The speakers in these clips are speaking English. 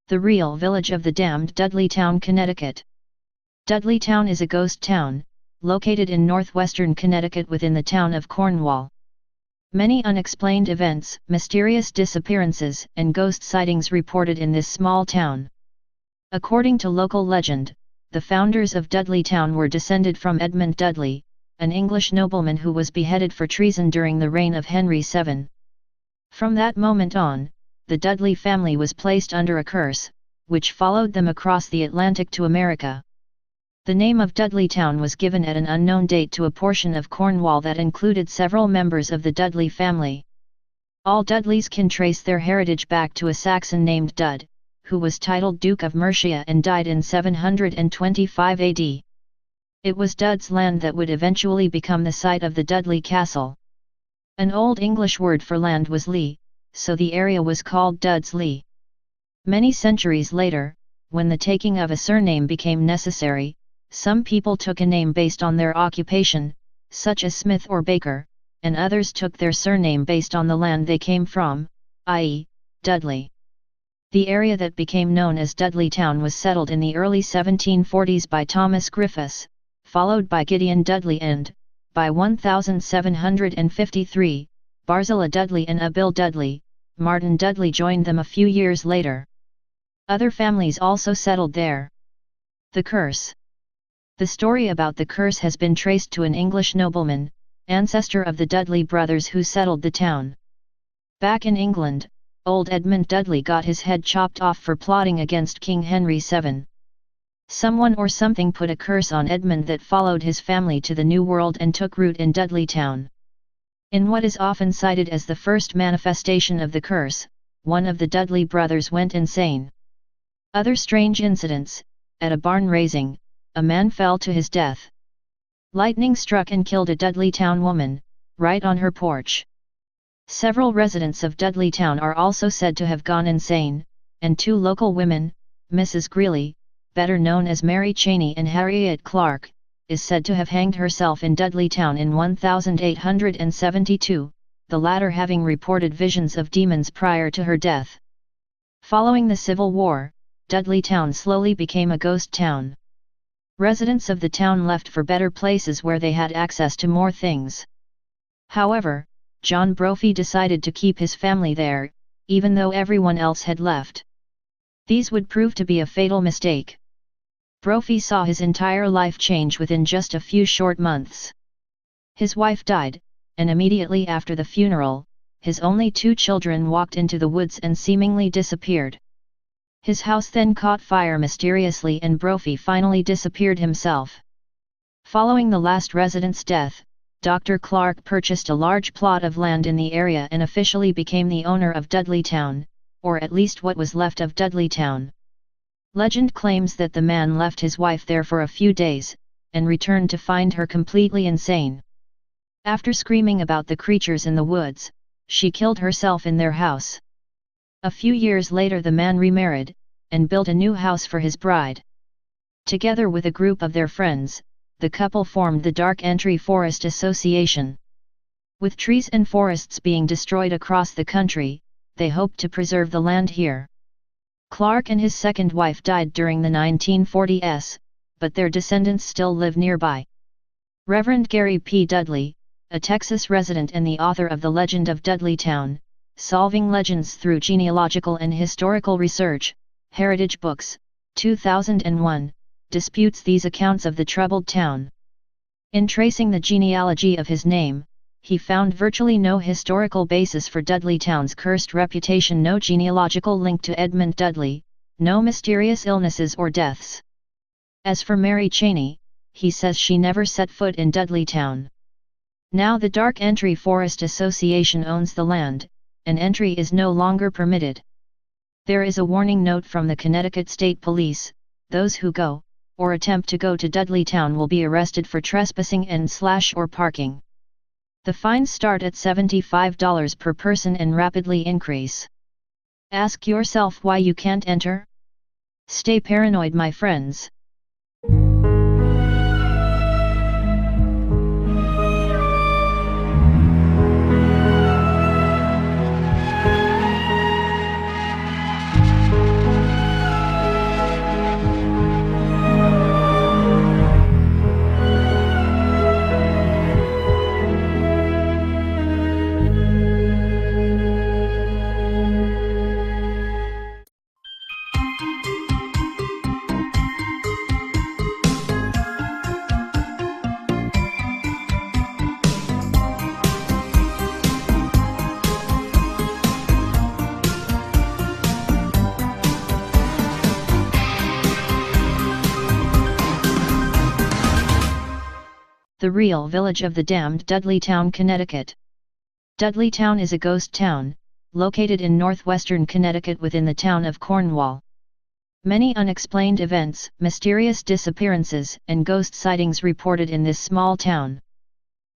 The real village of the damned Dudleytown, Connecticut. Dudleytown is a ghost town, located in northwestern Connecticut within the town of Cornwall. Many unexplained events, mysterious disappearances, and ghost sightings reported in this small town. According to local legend, the founders of Dudleytown were descended from Edmund Dudley, an English nobleman who was beheaded for treason during the reign of Henry VII. From that moment on, the Dudley family was placed under a curse, which followed them across the Atlantic to America. The name of Dudleytown was given at an unknown date to a portion of Cornwall that included several members of the Dudley family. All Dudleys can trace their heritage back to a Saxon named Dud, who was titled Duke of Mercia and died in 725 AD. It was Dud's land that would eventually become the site of the Dudley Castle. An Old English word for land was Lee, so the area was called Dudsley. Many centuries later, when the taking of a surname became necessary, some people took a name based on their occupation, such as Smith or Baker, and others took their surname based on the land they came from, i.e., Dudley. The area that became known as Dudleytown was settled in the early 1740s by Thomas Griffiths, followed by Gideon Dudley and, by 1753, Barzilla Dudley and Abill Dudley. Martin Dudley joined them a few years later. Other families also settled there. The curse. The story about the curse has been traced to an English nobleman, ancestor of the Dudley brothers who settled the town. Back in England, old Edmund Dudley got his head chopped off for plotting against King Henry VII. Someone or something put a curse on Edmund that followed his family to the New World and took root in Dudleytown. In what is often cited as the first manifestation of the curse, one of the Dudley brothers went insane. Other strange incidents: at a barn raising, a man fell to his death. Lightning struck and killed a Dudleytown woman, right on her porch. Several residents of Dudleytown are also said to have gone insane, and two local women, Mrs. Greeley, better known as Mary Cheney, and Harriet Clark, is said to have hanged herself in Dudleytown in 1872, the latter having reported visions of demons prior to her death. Following the Civil War, Dudleytown slowly became a ghost town. Residents of the town left for better places where they had access to more things. However, John Brophy decided to keep his family there, even though everyone else had left. These would prove to be a fatal mistake. Brophy saw his entire life change within just a few short months. His wife died, and immediately after the funeral, his only two children walked into the woods and seemingly disappeared. His house then caught fire mysteriously and Brophy finally disappeared himself. Following the last resident's death, Dr. Clark purchased a large plot of land in the area and officially became the owner of Dudleytown, or at least what was left of Dudleytown. Legend claims that the man left his wife there for a few days, and returned to find her completely insane. After screaming about the creatures in the woods, she killed herself in their house. A few years later the man remarried, and built a new house for his bride. Together with a group of their friends, the couple formed the Dark Entry Forest Association. With trees and forests being destroyed across the country, they hoped to preserve the land here. Clark and his second wife died during the 1940s, but their descendants still live nearby. Reverend Gary P. Dudley, a Texas resident and the author of The Legend of Dudleytown, Solving Legends Through Genealogical and Historical Research, Heritage Books, 2001, disputes these accounts of the troubled town. In tracing the genealogy of his name, he found virtually no historical basis for Dudleytown's cursed reputation, no genealogical link to Edmund Dudley, no mysterious illnesses or deaths. As for Mary Cheney, he says she never set foot in Dudleytown. Now the Dark Entry Forest Association owns the land, and entry is no longer permitted. There is a warning note from the Connecticut State Police: those who go, or attempt to go to Dudleytown will be arrested for trespassing and/or parking. The fines start at $75 per person and rapidly increase. Ask yourself why you can't enter? Stay paranoid, my friends. The real village of the damned Dudleytown, Connecticut. Dudleytown is a ghost town, located in northwestern Connecticut within the town of Cornwall. Many unexplained events, mysterious disappearances, and ghost sightings reported in this small town.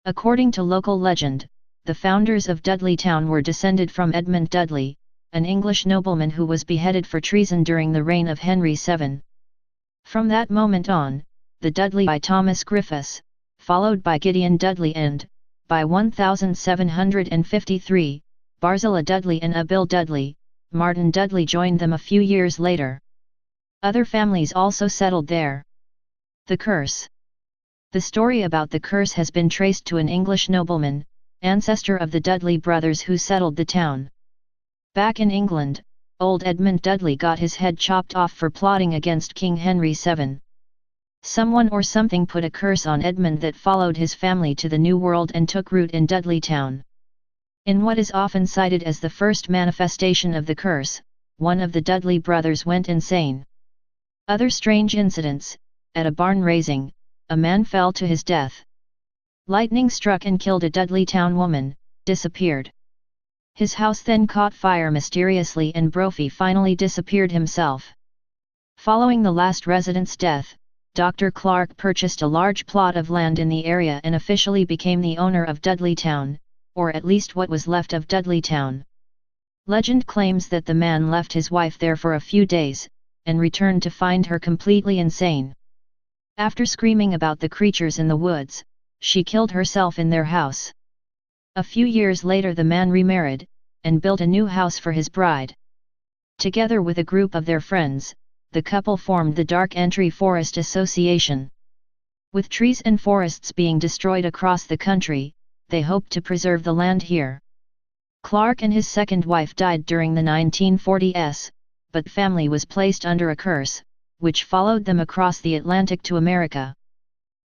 According to local legend, the founders of Dudleytown were descended from Edmund Dudley, an English nobleman who was beheaded for treason during the reign of Henry VII. From that moment on, the Dudley by Thomas Griffiths, followed by Gideon Dudley and, by 1753, Barzilla Dudley and Abill Dudley, Martin Dudley joined them a few years later. Other families also settled there. The curse. The story about the curse has been traced to an English nobleman, ancestor of the Dudley brothers who settled the town. Back in England, old Edmund Dudley got his head chopped off for plotting against King Henry VII. Someone or something put a curse on Edmund that followed his family to the New World and took root in Dudleytown. In what is often cited as the first manifestation of the curse, one of the Dudley brothers went insane. Other strange incidents: at a barn raising, a man fell to his death. Lightning struck and killed a Dudleytown woman, disappeared. His house then caught fire mysteriously and Brophy finally disappeared himself. Following the last resident's death, Dr. Clark purchased a large plot of land in the area and officially became the owner of Dudleytown, or at least what was left of Dudleytown. Legend claims that the man left his wife there for a few days, and returned to find her completely insane. After screaming about the creatures in the woods, she killed herself in their house. A few years later the man remarried, and built a new house for his bride. Together with a group of their friends, the couple formed the Dark Entry Forest Association. With trees and forests being destroyed across the country, they hoped to preserve the land here. Clark and his second wife died during the 1940s, but family was placed under a curse, which followed them across the Atlantic to America.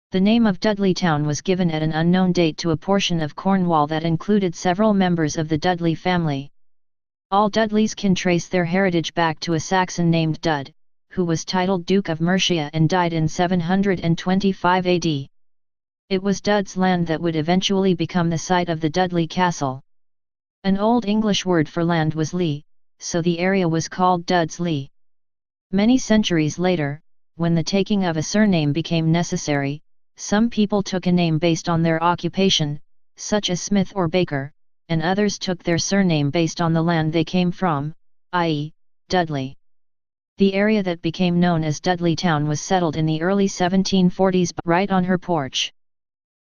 The name of Dudleytown was given at an unknown date to a portion of Cornwall that included several members of the Dudley family. All Dudleys can trace their heritage back to a Saxon named Dud, who was titled Duke of Mercia and died in 725 AD. It was Dud's land that would eventually become the site of the Dudley Castle. An Old English word for land was Lee, so the area was called Dudsley. Many centuries later, when the taking of a surname became necessary, some people took a name based on their occupation, such as Smith or Baker, and others took their surname based on the land they came from, i.e., Dudley. The area that became known as Dudleytown was settled in the early 1740s right on her porch.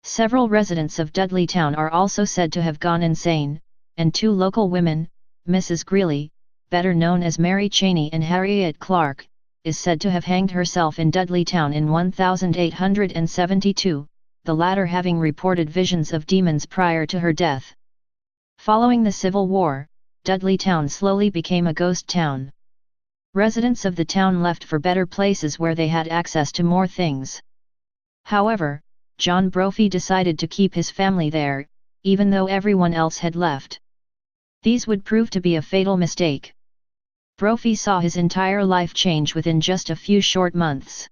Several residents of Dudleytown are also said to have gone insane, and two local women, Mrs. Greeley, better known as Mary Cheney, and Harriet Clark, is said to have hanged herself in Dudleytown in 1872, the latter having reported visions of demons prior to her death. Following the Civil War, Dudleytown slowly became a ghost town. Residents of the town left for better places where they had access to more things. However, John Brophy decided to keep his family there, even though everyone else had left. These would prove to be a fatal mistake. Brophy saw his entire life change within just a few short months.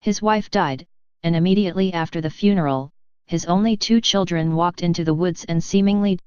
His wife died, and immediately after the funeral, his only two children walked into the woods and seemingly